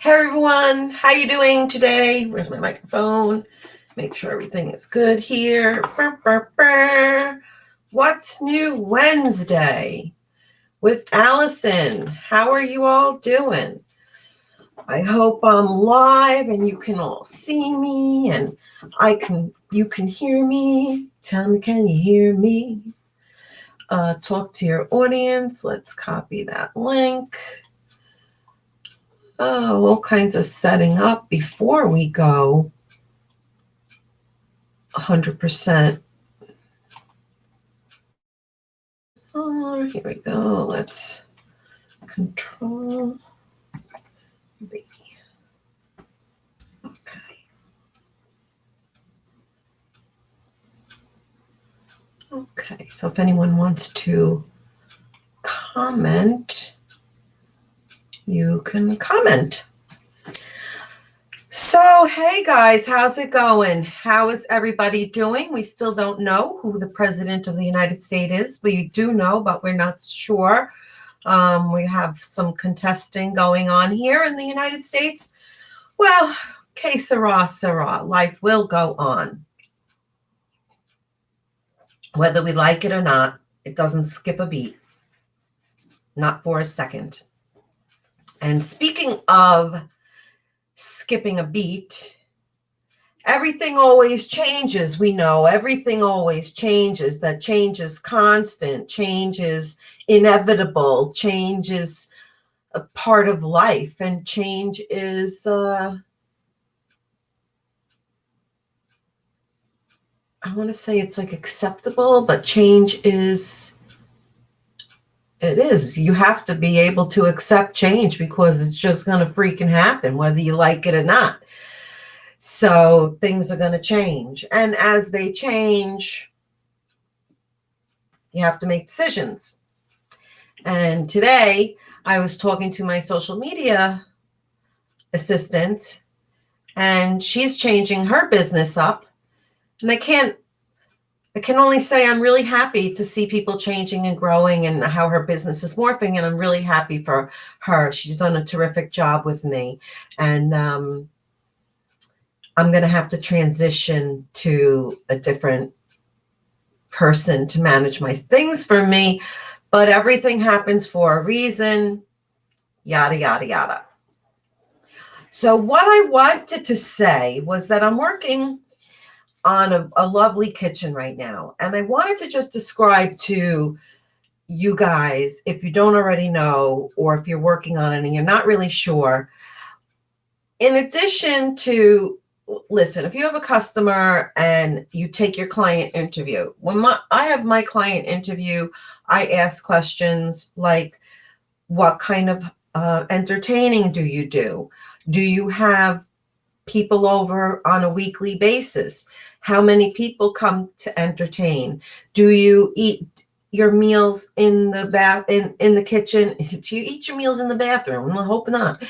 Hey everyone, how you doing today? Where's my microphone? Make sure everything is good here. Burr, burr, burr. What's new Wednesday with Allison? How are you all doing? I hope I'm live and you can all see me and you can hear me. Tell me, can you hear me? Talk to your audience. Let's copy that link. Oh, all kinds of setting up before we go 100%. Oh, here we go. Let's Control B. Okay. Okay, so if anyone wants to comment, you can comment. So, hey guys, how's it going? How is everybody doing? We still don't know who the president of the United States is. We do know, but we're not sure. We have some contesting going on here in the United States. Well, que sera, sera. Life will go on. Whether we like it or not, it doesn't skip a beat. Not for a second. And speaking of skipping a beat, everything always changes. We know everything always changes. That change is constant. Change is inevitable. Change is a part of life. And change is, I want to say it's like acceptable, but change is, it is. You have to be able to accept change because it's just going to freaking happen, whether you like it or not. So things are going to change. And as they change, you have to make decisions. And today I was talking to my social media assistant, and she's changing her business up. And I can only say I'm really happy to see people changing and growing and how her business is morphing. And I'm really happy for her. She's done a terrific job with me. And I'm going to have to transition to a different person to manage my things for me. But everything happens for a reason, yada, yada, yada. So what I wanted to say was that I'm working on a lovely kitchen right now. And I wanted to just describe to you guys, if you don't already know, or if you're working on it and you're not really sure, in addition to, listen, if you have a customer and you take your client interview, when I have my client interview, I ask questions like, what kind of entertaining do you do? Do you have people over on a weekly basis? How many people come to entertain? Do you eat your meals in the in the kitchen? Do you eat your meals in the bathroom? I hope not.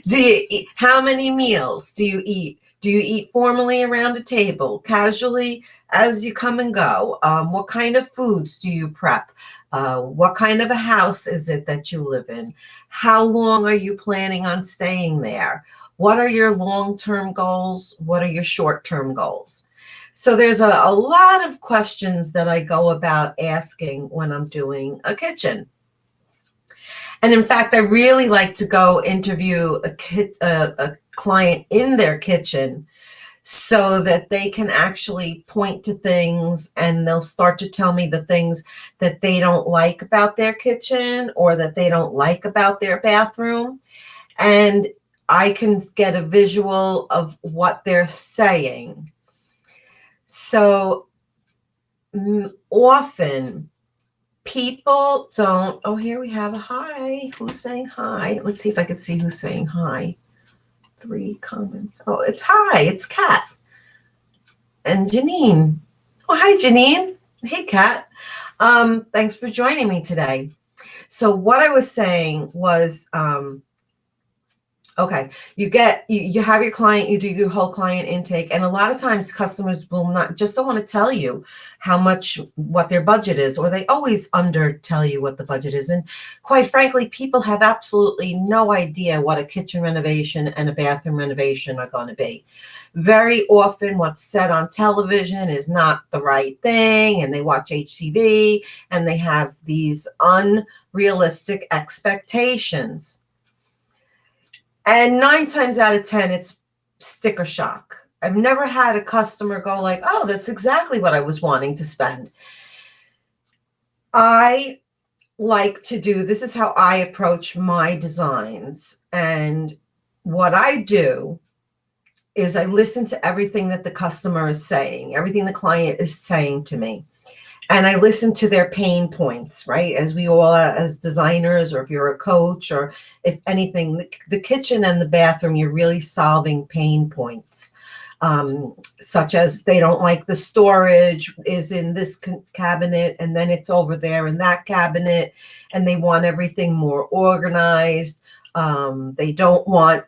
Do you eat, how many meals do you eat? Do you eat formally around a table, casually as you come and go? What kind of foods do you prep? What kind of a house is it that you live in? How long are you planning on staying there? What are your long-term goals? What are your short-term goals? So there's a lot of questions that I go about asking when I'm doing a kitchen. And in fact, I really like to go interview a client in their kitchen so that they can actually point to things and they'll start to tell me the things that they don't like about their kitchen or that they don't like about their bathroom. And I can get a visual of what they're saying. So often people don't, oh, here we have a hi. Who's saying hi? Let's see if I can see who's saying hi. 3 comments. Oh, it's hi. It's Kat. And Janine. Oh, hi, Janine. Hey, Kat. Thanks for joining me today. So what I was saying was, Okay, you have your client, you do your whole client intake, and a lot of times customers will not just don't want to tell you how much what their budget is, or they always under tell you what the budget is. And quite frankly, people have absolutely no idea what a kitchen renovation and a bathroom renovation are going to be. Very often what's said on television is not the right thing, and they watch HTV and they have these unrealistic expectations. And 9 times out of 10, it's sticker shock. I've never had a customer go like, oh, that's exactly what I was wanting to spend. I like to do, this is how I approach my designs. And what I do is I listen to everything that the customer is saying, everything the client is saying to me. And I listen to their pain points, right? As we all, as designers, or if you're a coach, or if anything, the kitchen and the bathroom, you're really solving pain points, such as they don't like the storage is in this cabinet, and then it's over there in that cabinet, and they want everything more organized. They don't want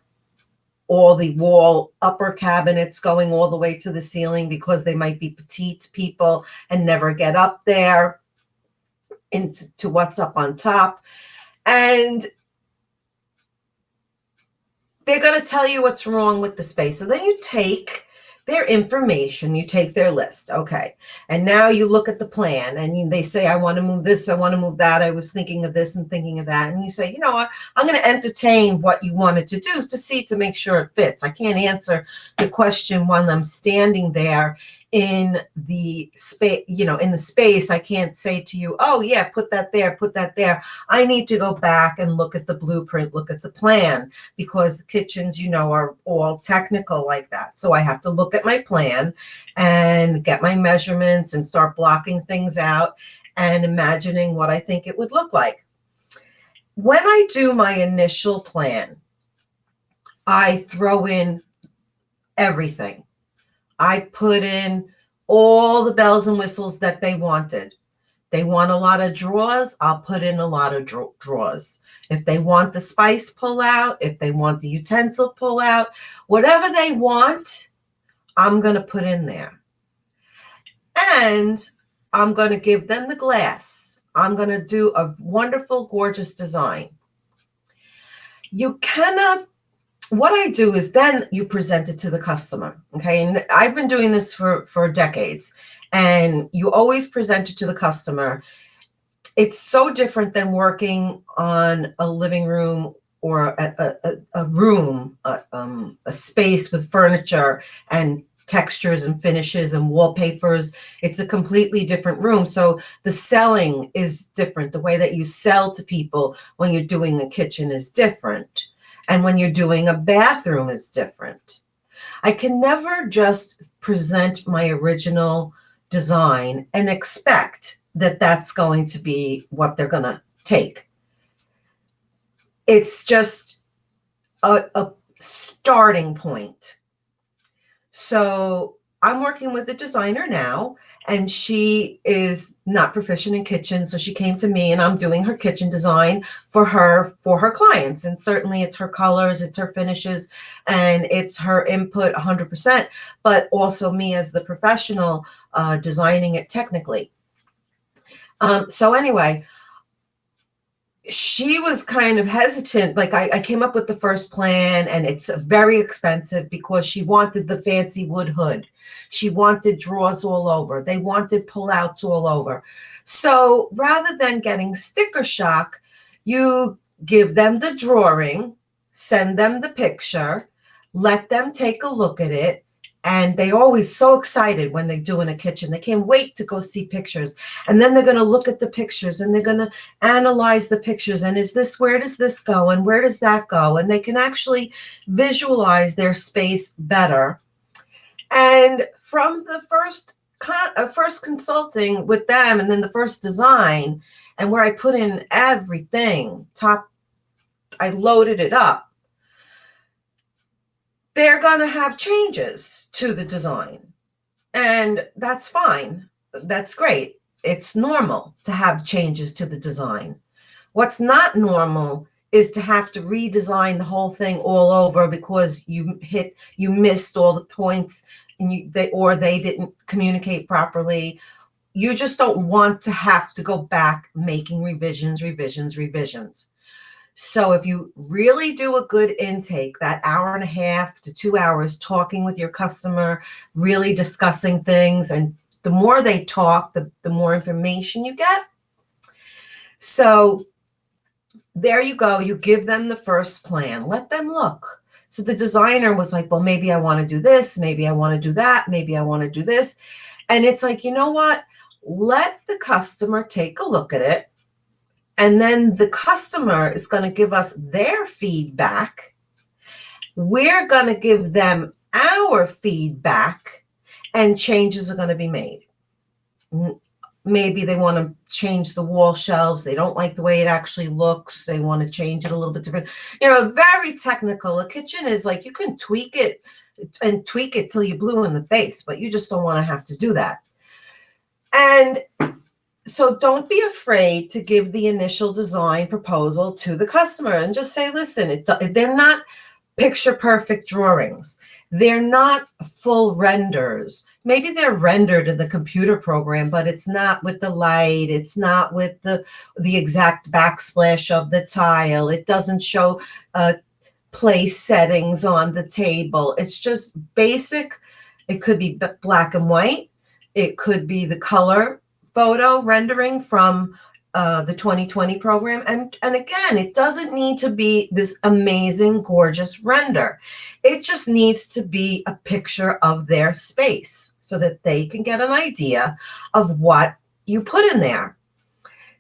all the wall upper cabinets going all the way to the ceiling because they might be petite people and never get up there into what's up on top. And they're going to tell you what's wrong with the space. So then you take their information, you take their list. Okay. And now you look at the plan and they say, I want to move this, I want to move that. I was thinking of this and thinking of that. And you say, you know what, I'm going to entertain what you wanted to do to see, to make sure it fits. I can't answer the question when I'm standing there in the space, in the space. I can't say to you, oh yeah, put that there, put that there. I need to go back and look at the blueprint, look at the plan, because kitchens, are all technical like that. So I have to look at my plan and get my measurements and start blocking things out and imagining what I think it would look like. When I do my initial plan, I throw in everything. I put in all the bells and whistles that they wanted. They want a lot of drawers, I'll put in a lot of drawers. If they want the spice pull out, if they want the utensil pull out, whatever they want, I'm going to put in there. And I'm going to give them the glass. I'm going to do a wonderful, gorgeous design. You cannot What I do is then you present it to the customer. Okay. And I've been doing this for decades, and you always present it to the customer. It's so different than working on a living room or a room, a space with furniture and textures and finishes and wallpapers. It's a completely different room. So the selling is different. The way that you sell to people when you're doing a kitchen is different. And when you're doing a bathroom is different. I can never just present my original design and expect that that's going to be what they're going to take. It's just a starting point. So I'm working with a designer now, and she is not proficient in kitchen. So she came to me, and I'm doing her kitchen design for her clients. And certainly it's her colors, it's her finishes, and it's her input 100%, but also me as the professional designing it technically. So anyway, she was kind of hesitant. Like I came up with the first plan, and it's very expensive because she wanted the fancy wood hood. She wanted drawers all over. They wanted pullouts all over. So rather than getting sticker shock, you give them the drawing, send them the picture, let them take a look at it. And they're always so excited when they do in a kitchen. They can't wait to go see pictures. And then they're going to look at the pictures, and they're going to analyze the pictures. And where does this go? And where does that go? And they can actually visualize their space better. And from the first consulting with them, and then the first design, and where I put in everything, I loaded it up. They're going to have changes to the design, and that's fine. That's great. It's normal to have changes to the design. What's not normal is to have to redesign the whole thing all over because you missed all the points and they didn't communicate properly. You just don't want to have to go back making revisions. So if you really do a good intake, that hour and a half to 2 hours talking with your customer, really discussing things, and the more they talk, the more information you get. So there you go. You give them the first plan. Let them look. So the designer was like, well, maybe I want to do this. Maybe I want to do that. Maybe I want to do this. And it's like, you know what? Let the customer take a look at it. And then the customer is going to give us their feedback. We're going to give them our feedback, and changes are going to be made. Maybe they want to change the wall shelves. They don't like the way it actually looks. They want to change it a little bit different. Very technical. A kitchen is like, you can tweak it till you're blue in the face, but you just don't want to have to do that. And so don't be afraid to give the initial design proposal to the customer and just say, listen, they're not picture perfect drawings. They're not full renders. Maybe they're rendered in the computer program, but it's not with the light. It's not with the exact backsplash of the tile. It doesn't show place settings on the table. It's just basic. It could be black and white. It could be the color photo rendering from the 2020 program. And again, it doesn't need to be this amazing, gorgeous render. It just needs to be a picture of their space so that they can get an idea of what you put in there.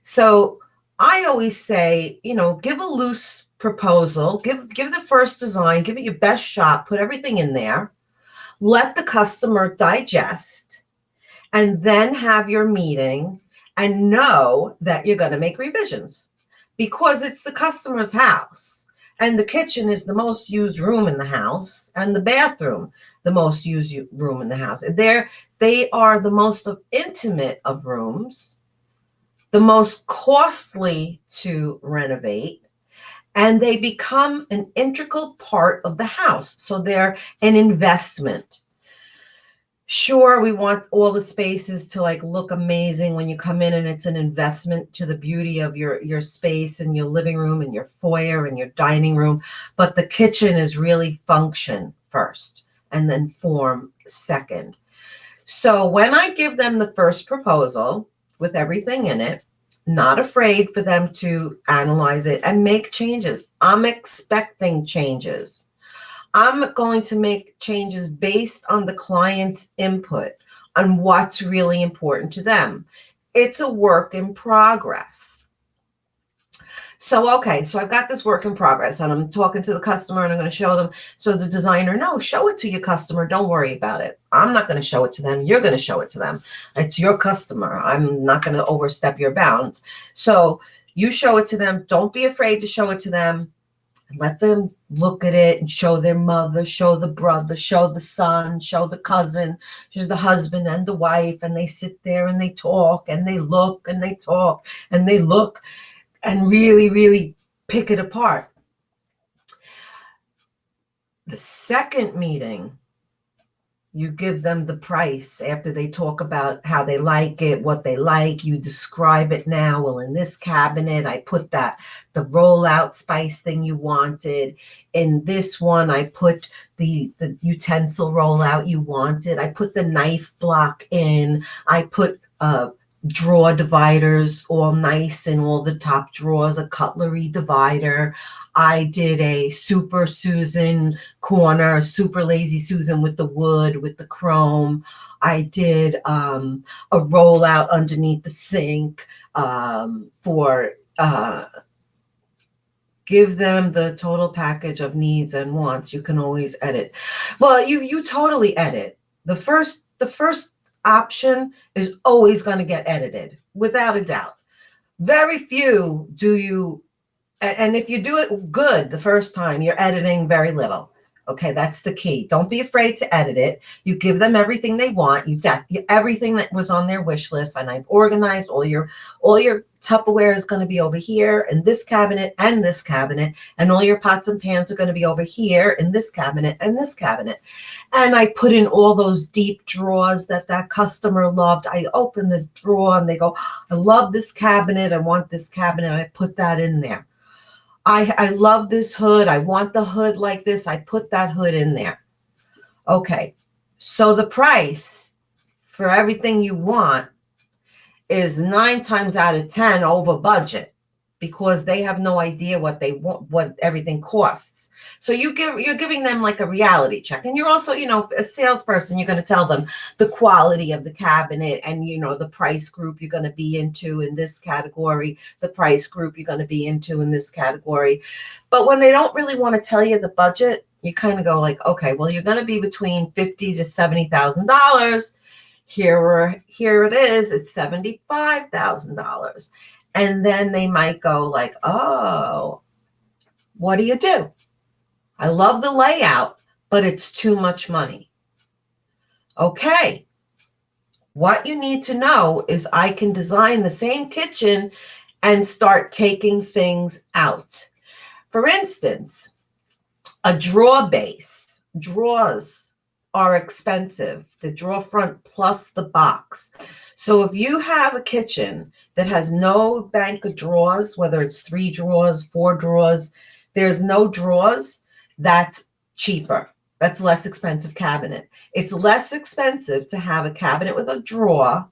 So I always say, give a loose proposal, give the first design, give it your best shot, put everything in there, let the customer digest, and then have your meeting and know that you're going to make revisions because it's the customer's house, and the kitchen is the most used room in the house, and the bathroom the most used room in the house. They are the most intimate of rooms, the most costly to renovate, and they become an integral part of the house. So they're an investment. Sure, we want all the spaces to look amazing when you come in, and it's an investment to the beauty of your space and your living room and your foyer and your dining room. But the kitchen is really function first and then form second. So when I give them the first proposal with everything in it, not afraid for them to analyze it and make changes. I'm expecting changes. I'm going to make changes based on the client's input on what's really important to them. It's a work in progress. So I've got this work in progress, and I'm talking to the customer, and I'm going to show them. So the designer, no, show it to your customer. Don't worry about it. I'm not going to show it to them. You're going to show it to them. It's your customer. I'm not going to overstep your bounds. So you show it to them. Don't be afraid to show it to them. Let them look at it and show their mother, show the brother, show the son, show the cousin, show the husband and the wife. And they sit there and they talk and they look and they talk and they look and really, really pick it apart. The second meeting, you give them the price after they talk about how they like it, what they like. You describe it now. Well, in this cabinet, I put the rollout spice thing you wanted. In this one, I put the utensil rollout you wanted. I put the knife block in. I put drawer dividers all nice in all the top drawers, a cutlery divider. I did a Super Susan corner, Super Lazy Susan with the wood, with the chrome. I did a rollout underneath the sink give them the total package of needs and wants. You can always edit. Well, you totally edit. The first option is always going to get edited, without a doubt. Very few do you. And if you do it good the first time, you're editing very little. Okay, that's the key. Don't be afraid to edit it. You give them everything they want. Everything that was on their wish list, and I've organized all your Tupperware is going to be over here in this cabinet and this cabinet, and all your pots and pans are going to be over here in this cabinet and this cabinet. And I put in all those deep drawers that customer loved. I open the drawer and they go, I love this cabinet. I want this cabinet. And I put that in there. I love this hood. I want the hood like this. I put that hood in there. Okay. So the price for everything you want is 9 times out of 10 over budget, because they have no idea what they want, what everything costs. So you're giving them like a reality check. And you're also, a salesperson, you're going to tell them the quality of the cabinet and, the price group you're going to be into in this category, the price group you're going to be into in this category. But when they don't really want to tell you the budget, you kind of go like, okay, well, you're going to be between $50,000 to $70,000. Here it is. It's $75,000. And then they might go like, oh, what do you do? I love the layout, but it's too much money. Okay. What you need to know is I can design the same kitchen and start taking things out. For instance, a drawer base. Drawers are expensive. The drawer front plus the box. So if you have a kitchen that has no bank of drawers, whether it's 3 drawers, 4 drawers, there's no drawers, that's cheaper. That's less expensive cabinet. It's less expensive to have a cabinet with a drawer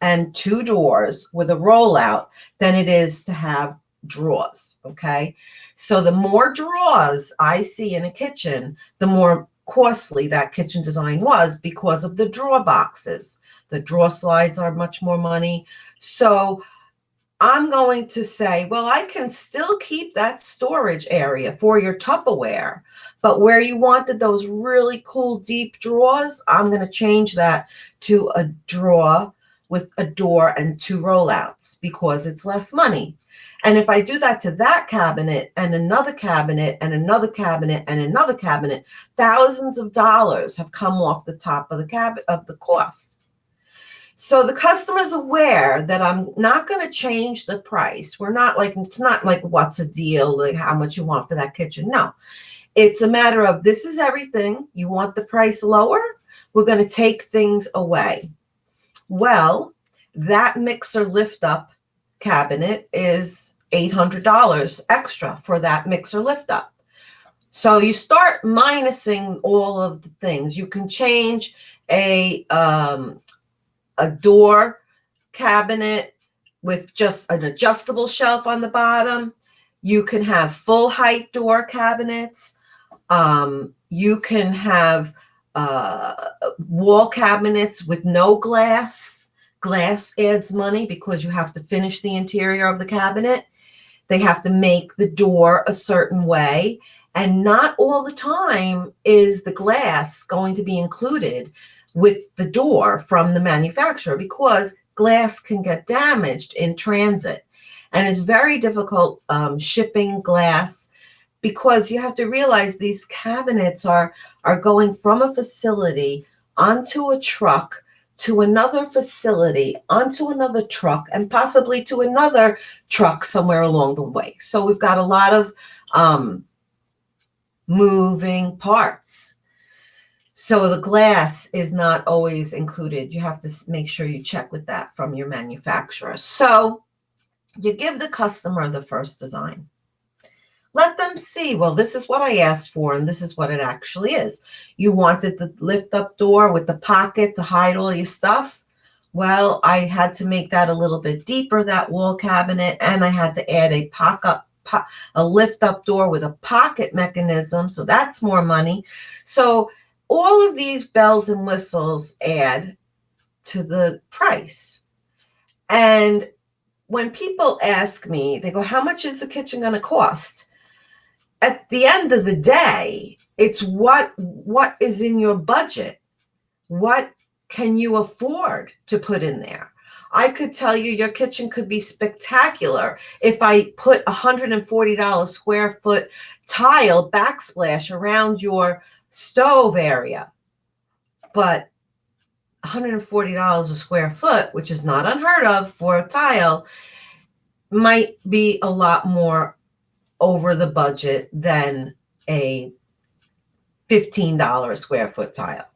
and 2 doors with a rollout than it is to have drawers. Okay. So the more drawers I see in a kitchen, the more costly that kitchen design was, because of the drawer boxes. The drawer slides are much more money. So I'm going to say, well, I can still keep that storage area for your Tupperware, but where you wanted those really cool deep drawers, I'm going to change that to a drawer with a door and 2 rollouts, because it's less money. And if I do that to that cabinet and another cabinet and another cabinet and another cabinet, thousands of dollars have come off the top of the cost. So the customer's aware that I'm not going to change the price. It's not like what's a deal, like how much you want for that kitchen. No, it's a matter of, this is everything. You want the price lower? We're going to take things away. Well, that mixer lift up cabinet is $800 extra for that mixer lift up. So you start minusing all of the things. You can change a door cabinet with just an adjustable shelf on the bottom. You can have full height door cabinets. You can have wall cabinets with no glass. Glass adds money because you have to finish the interior of the cabinet. They have to make the door a certain way. And not all the time is the glass going to be included with the door from the manufacturer, because glass can get damaged in transit. And it's very difficult shipping glass, because you have to realize these cabinets are going from a facility onto a truck to another facility, onto another truck, and possibly to another truck somewhere along the way. So we've got a lot of moving parts. So the glass is not always included. You have to make sure you check with that from your manufacturer. So you give the customer the first design. Let them see, well, this is what I asked for, and this is what it actually is. You wanted the lift-up door with the pocket to hide all your stuff. Well, I had to make that a little bit deeper, that wall cabinet, and I had to add a lift-up door with a pocket mechanism, so that's more money. So all of these bells and whistles add to the price. And when people ask me, they go, how much is the kitchen going to cost? At the end of the day, it's what is in your budget. What can you afford to put in there? I could tell you your kitchen could be spectacular if I put $140 square foot tile backsplash around your stove area, but $140 a square foot, which is not unheard of for a tile, might be a lot more over the budget than a $15 a square foot tile.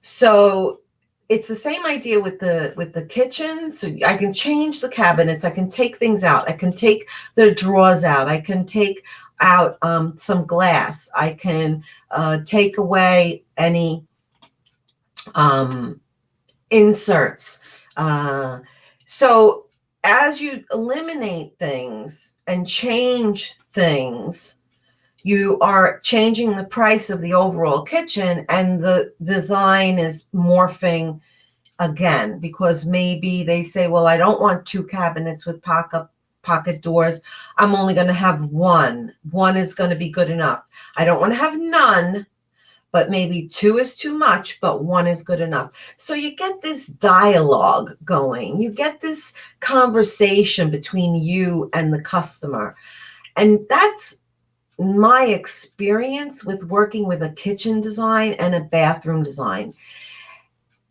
So it's the same idea with the kitchen. So I can change the cabinets, I can take things out, I can take the drawers out, I can take out some glass, I can take away any inserts. So as you eliminate things and change things, you are changing the price of the overall kitchen, and the design is morphing again, because maybe they say, well, I don't want 2 cabinets with pocket doors. I'm only going to have one. One is going to be good enough. I don't want to have none, but maybe 2 is too much, but 1 is good enough. So you get this dialogue going. You get this conversation between you and the customer. And that's my experience with working with a kitchen design and a bathroom design.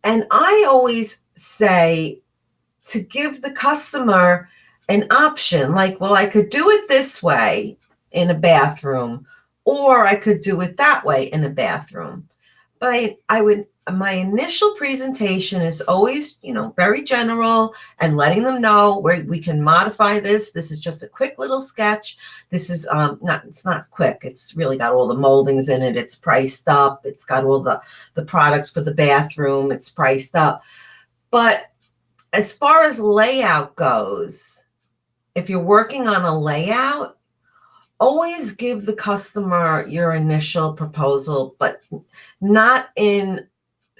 And I always say to give the customer an option, like, well, I could do it this way in a bathroom, or I could do it that way in a bathroom. But my initial presentation is always, very general, and letting them know where we can modify this. This is just a quick little sketch. This is it's not quick. It's really got all the moldings in it. It's priced up. It's got all the products for the bathroom. It's priced up. But as far as layout goes, if you're working on a layout, always give the customer your initial proposal, but not in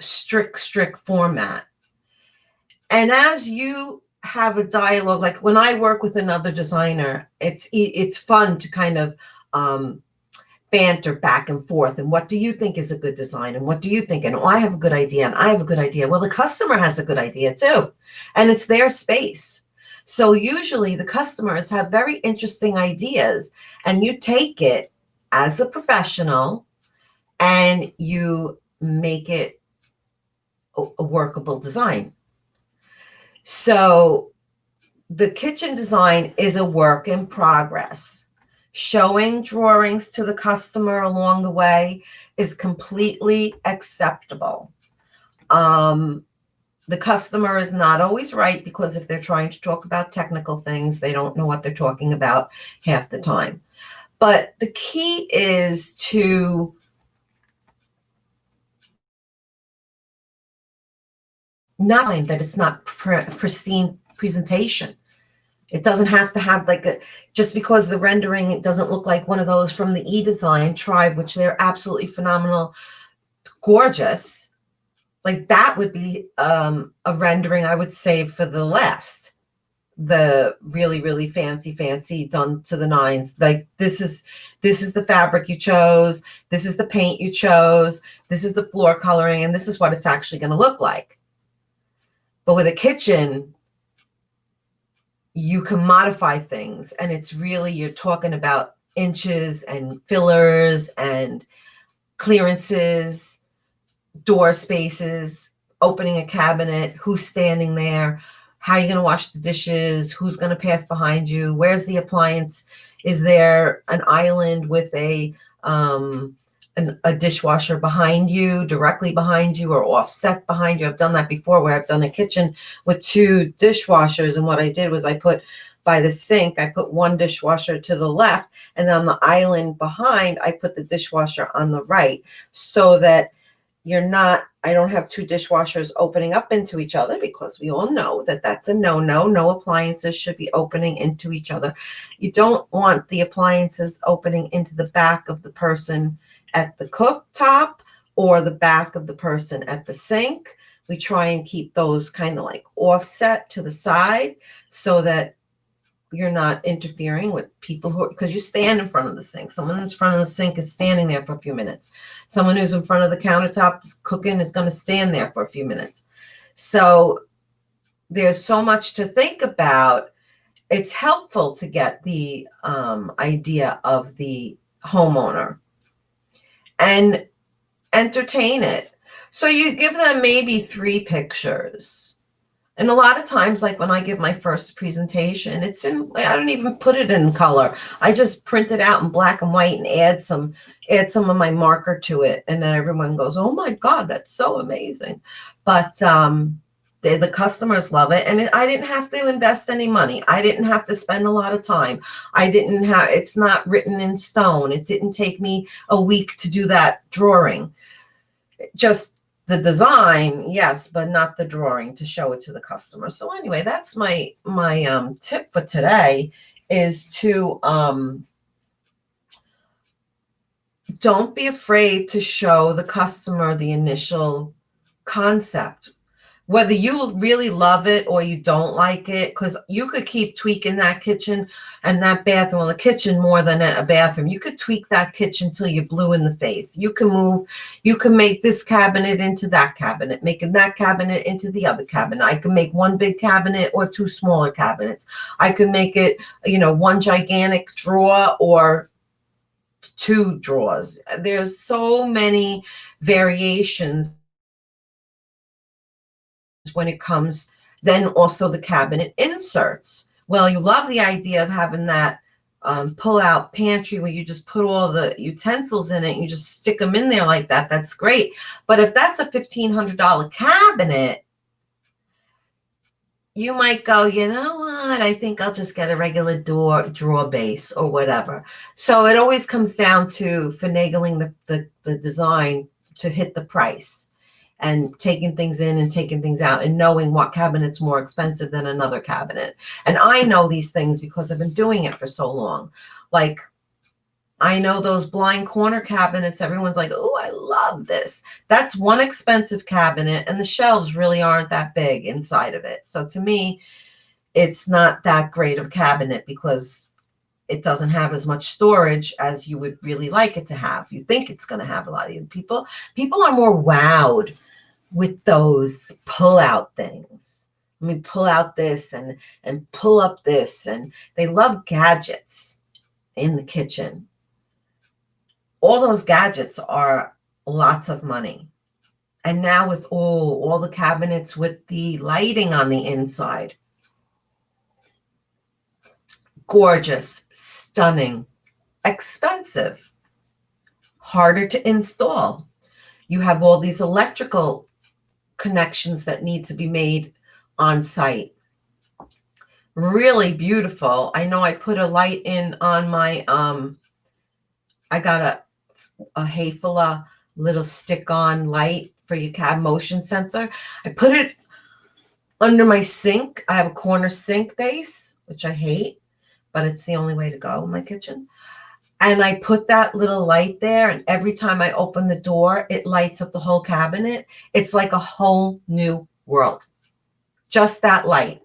strict format. And as you have a dialogue, like when I work with another designer, it's fun to kind of banter back and forth. And what do you think is a good design? And what do you think? And I have a good idea, and I have a good idea. Well, the customer has a good idea too, and it's their space. So usually the customers have very interesting ideas, and you take it as a professional and you make it a workable design. So the kitchen design is a work in progress. Showing drawings to the customer along the way is completely acceptable. The customer is not always right, because if they're trying to talk about technical things, they don't know what they're talking about half the time. But the key is to not mind that it's not pristine presentation. It doesn't have to have just because the rendering, it doesn't look like one of those from the eDesign Tribe, which they're absolutely phenomenal, gorgeous. Like that would be a rendering I would save for the last, the really, really fancy done to the nines. Like this is the fabric you chose. This is the paint you chose. This is the floor coloring, and this is what it's actually going to look like. But with a kitchen, you can modify things, and it's really, you're talking about inches and fillers and clearances, door spaces, opening a cabinet, who's standing there, how are you going to wash the dishes, who's going to pass behind you, where's the appliance, is there an island with a dishwasher behind you, directly behind you, or offset behind you. I've done that before, where I've done a kitchen with 2 dishwashers, and what I did was I put by the sink, I put one dishwasher to the left, and on the island behind, I put the dishwasher on the right, so that I don't have 2 dishwashers opening up into each other, because we all know that that's a no-no. No appliances should be opening into each other. You don't want the appliances opening into the back of the person at the cooktop or the back of the person at the sink. We try and keep those kind of like offset to the side, so that you're not interfering with people because you stand in front of the sink. Someone in front of the sink is standing there for a few minutes. Someone who's in front of the countertop is cooking is going to stand there for a few minutes. So there's so much to think about. It's helpful to get the idea of the homeowner. And entertain it. So you give them maybe 3 pictures. And a lot of times, like when I give my first presentation, I don't even put it in color. I just print it out in black and white and add some of my marker to it. And then everyone goes, oh my God, that's so amazing. But the customers love it. And I didn't have to invest any money. I didn't have to spend a lot of time. It's not written in stone. It didn't take me a week to do that drawing. Just the design, yes, but not the drawing to show it to the customer. So anyway, that's my tip for today is to don't be afraid to show the customer the initial concept, whether you really love it or you don't like it, because you could keep tweaking that kitchen and that bathroom, well, the kitchen more than a bathroom. You could tweak that kitchen till you're blue in the face. You can make this cabinet into that cabinet, making that cabinet into the other cabinet. I can make one big cabinet or 2 smaller cabinets. I could make it, one gigantic drawer or 2 drawers. There's so many variations when it comes. Then also the cabinet inserts. Well, you love the idea of having that pull-out pantry where you just put all the utensils in it and you just stick them in there like that. That's great. But if that's a $1,500 cabinet, you might go, you know what? I think I'll just get a regular drawer base or whatever. So it always comes down to finagling the design to hit the price, and taking things in and taking things out and knowing what cabinet's more expensive than another cabinet. And I know these things because I've been doing it for so long. Like, I know those blind corner cabinets, everyone's like, oh, I love this. That's one expensive cabinet, and the shelves really aren't that big inside of it. So to me, it's not that great of a cabinet because it doesn't have as much storage as you would really like it to have. You think it's going to have a lot of people. People are more wowed with those pull-out things. Let me pull out this and pull up this, and they love gadgets in the kitchen. All those gadgets are lots of money. And now with all the cabinets with the lighting on the inside, gorgeous, stunning, expensive, harder to install. You have all these electrical connections that need to be made on site. Really beautiful. I know I put a light in on my I got a Hayfala little stick-on light for your cab motion sensor. I put it under my sink. I have a corner sink base, which I hate, but it's the only way to go in my kitchen. And I put that little light there, and every time I open the door, it lights up the whole cabinet. It's like a whole new world. Just that light.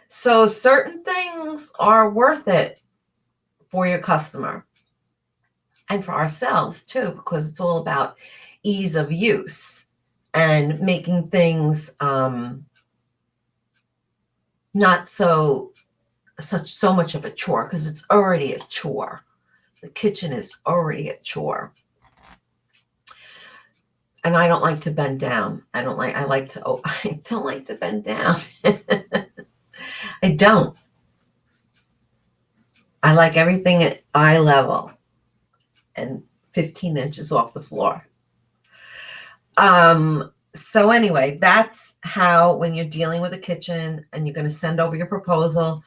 So certain things are worth it for your customer and for ourselves too, because it's all about ease of use and making things not so much of a chore, because it's already a chore. The kitchen is already a chore. And I don't like to bend down. I don't like to bend down. I don't. I like everything at eye level and 15 inches off the floor. So anyway, that's how, when you're dealing with a kitchen and you're going to send over your proposal,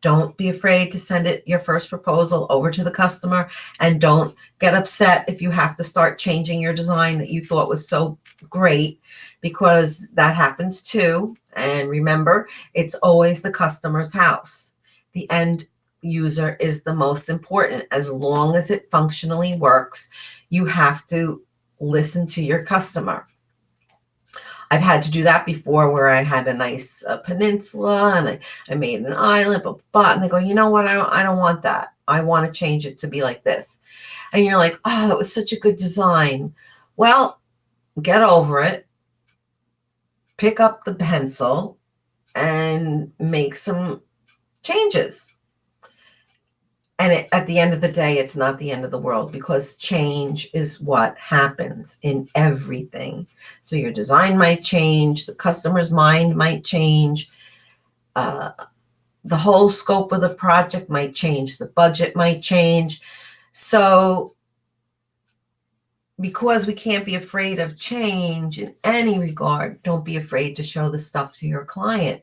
don't be afraid to send your first proposal over to the customer, and don't get upset if you have to start changing your design that you thought was so great, because that happens too. And remember, it's always the customer's house. The end user is the most important. As long as it functionally works, you have to listen to your customer. I've had to do that before, where I had a nice peninsula and I made an island, and they go, you know what? I don't want that. I want to change it to be like this. And you're like, oh, it was such a good design. Well, get over it. Pick up the pencil and make some changes. And at the end of the day, it's not the end of the world, because change is what happens in everything. So your design might change, the customer's mind might change, the whole scope of the project might change, the budget might change. So because we can't be afraid of change in any regard, don't be afraid to show the stuff to your client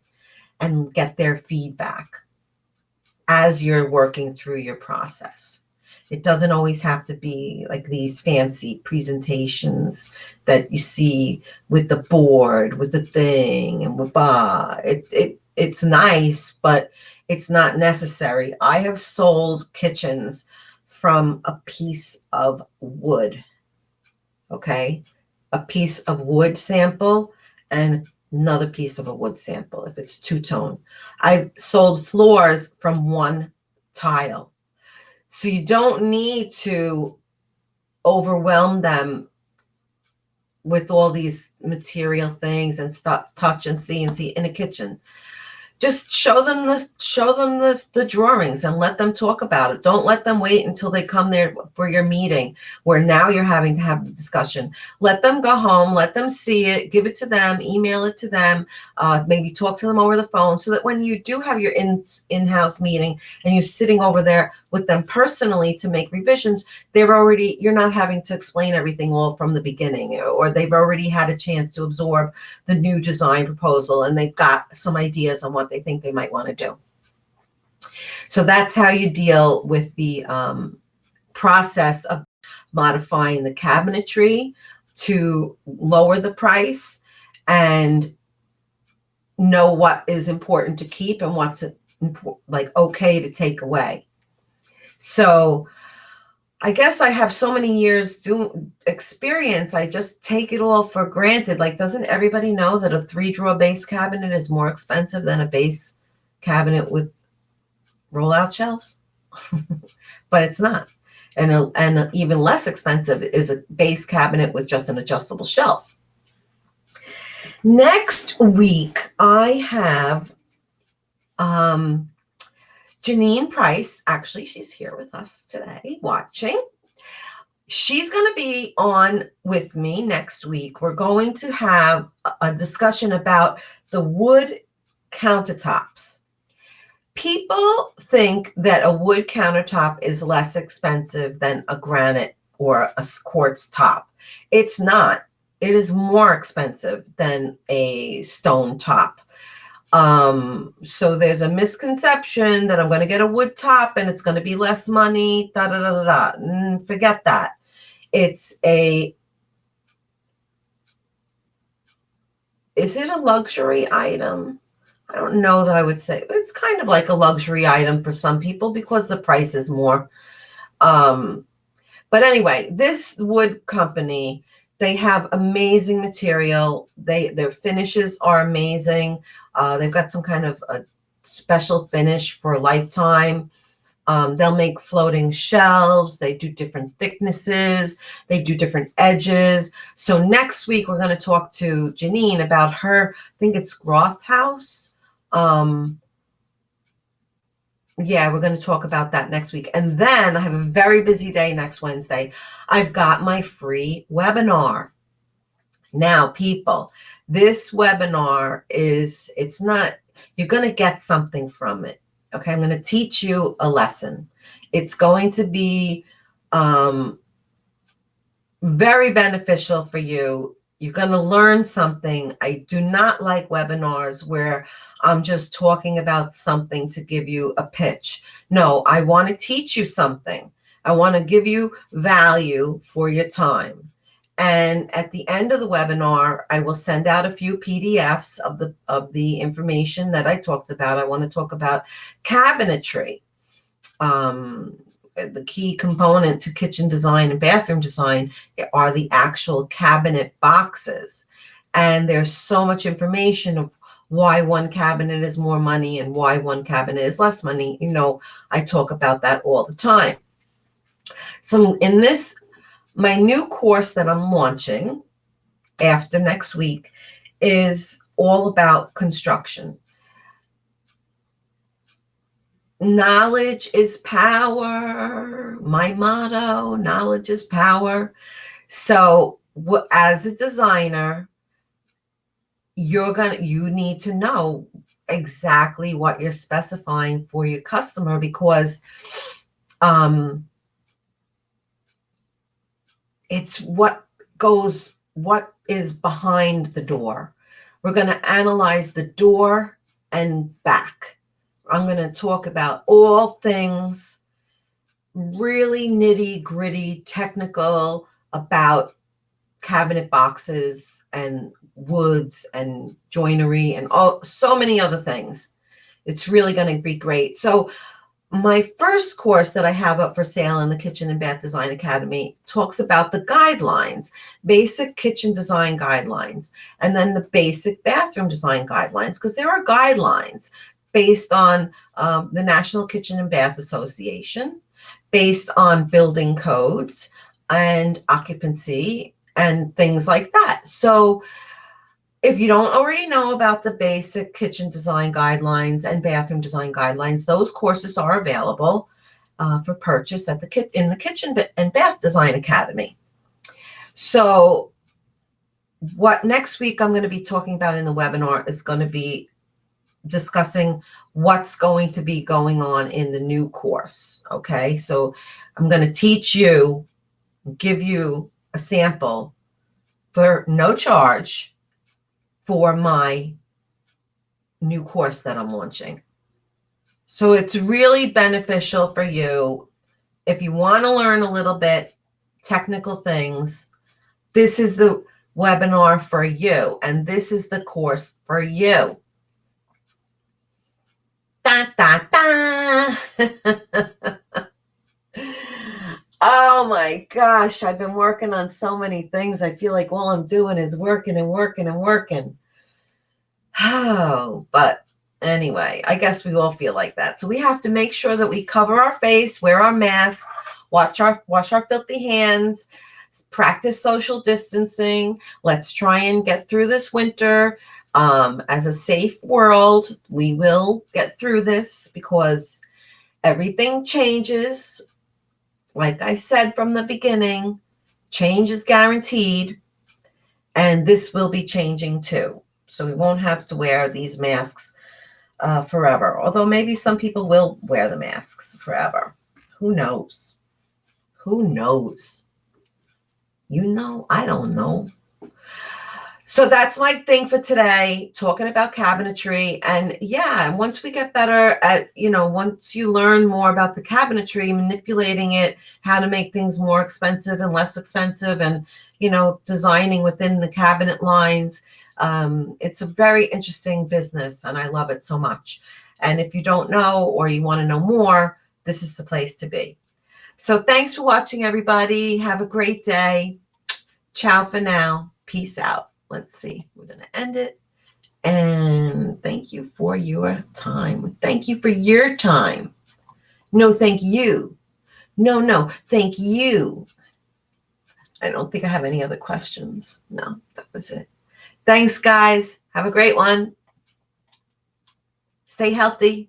and get their feedback as you're working through your process. It doesn't always have to be like these fancy presentations that you see with the board, with the thing, and with it's nice, but it's not necessary. I have sold kitchens from a piece of wood, okay? A piece of wood sample and another piece of a wood sample if it's two-tone. I've sold floors from one tile. So you don't need to overwhelm them with all these material things and stuff, touch and see in a kitchen. Just show them the drawings and let them talk about it. Don't let them wait until they come there for your meeting, where now you're having to have the discussion. Let them go home, let them see it, give it to them, email it to them, maybe talk to them over the phone, so that when you do have your in-house meeting and you're sitting over there with them personally to make revisions, you're not having to explain everything all from the beginning, or they've already had a chance to absorb the new design proposal and they've got some ideas on what they think they might want to do. So that's how you deal with the process of modifying the cabinetry to lower the price and know what is important to keep and what's like okay to take away. So I guess I have so many years experience, I just take it all for granted. Like, doesn't everybody know that a 3-drawer base cabinet is more expensive than a base cabinet with rollout shelves? But it's not. And even less expensive is a base cabinet with just an adjustable shelf. Next week, I have Janine Price. Actually, she's here with us today watching. She's going to be on with me next week. We're going to have a discussion about the wood countertops. People think that a wood countertop is less expensive than a granite or a quartz top. It's not. It is more expensive than a stone top. So there's a misconception that I'm going to get a wood top and it's going to be less money, Forget that. Is it a luxury item? I don't know that I would say. It's kind of like a luxury item for some people because the price is more. But anyway, this wood company, they have amazing material. Their finishes are amazing. They've got some kind of a special finish for a lifetime. They'll make floating shelves. They do different thicknesses. They do different edges. So next week, we're going to talk to Janine about her, I think it's Groth House. Yeah, we're going to talk about that next week. And then I have a very busy day next Wednesday. I've got my free webinar. Now, people, this webinar you're going to get something from it. Okay, I'm going to teach you a lesson. It's going to be very beneficial for you. You're going to learn something. I do not like webinars where I'm just talking about something to give you a pitch. No, I want to teach you something. I want to give you value for your time. And at the end of the webinar, I will send out a few PDFs of the information that I talked about. I want to talk about cabinetry. The key component to kitchen design and bathroom design are the actual cabinet boxes. And there's so much information of why one cabinet is more money and why one cabinet is less money. You know, I talk about that all the time. So in my new course that I'm launching after next week is all about construction. knowledge is power. My motto, knowledge is power. So as a designer, you need to know exactly what you're specifying for your customer, because it's what is behind the door. We're going to analyze the door and back. I'm going to talk about all things really nitty gritty, technical about cabinet boxes and woods and joinery and so many other things. It's really going to be great. So my first course that I have up for sale in the Kitchen and Bath Design Academy talks about the guidelines, basic kitchen design guidelines, and then the basic bathroom design guidelines, because there are guidelines based on the National Kitchen and Bath Association, based on building codes and occupancy and things like that. So if you don't already know about the basic kitchen design guidelines and bathroom design guidelines, those courses are available for purchase in the Kitchen and Bath Design Academy. So what next week I'm going to be talking about in the webinar is going to be discussing what's going to be going on in the new course. Okay, so I'm going to give you a sample for no charge for my new course that I'm launching. So it's really beneficial for you if you want to learn a little bit technical things. This is the webinar for you, and this is the course for you. Da, da, da. Oh my gosh, I've been working on so many things. I feel like all I'm doing is working and working and working. Oh, but anyway, I guess we all feel like that. So we have to make sure that we cover our face, wear our mask, wash our filthy hands, practice social distancing. Let's try and get through this winter as a safe world. We will get through this because everything changes. Like I said from the beginning, change is guaranteed, and this will be changing too. So we won't have to wear these masks forever. Although maybe some people will wear the masks forever. Who knows? Who knows? You know, I don't know. So that's my thing for today, talking about cabinetry. And yeah, once we get better at, once you learn more about the cabinetry, manipulating it, how to make things more expensive and less expensive, and, designing within the cabinet lines, it's a very interesting business, and I love it so much. And if you don't know or you want to know more, this is the place to be. So thanks for watching, everybody. Have a great day. Ciao for now. Peace out. Let's see. We're going to end it. And thank you for your time. Thank you for your time. No, thank you. No, thank you. I don't think I have any other questions. No, that was it. Thanks, guys. Have a great one. Stay healthy.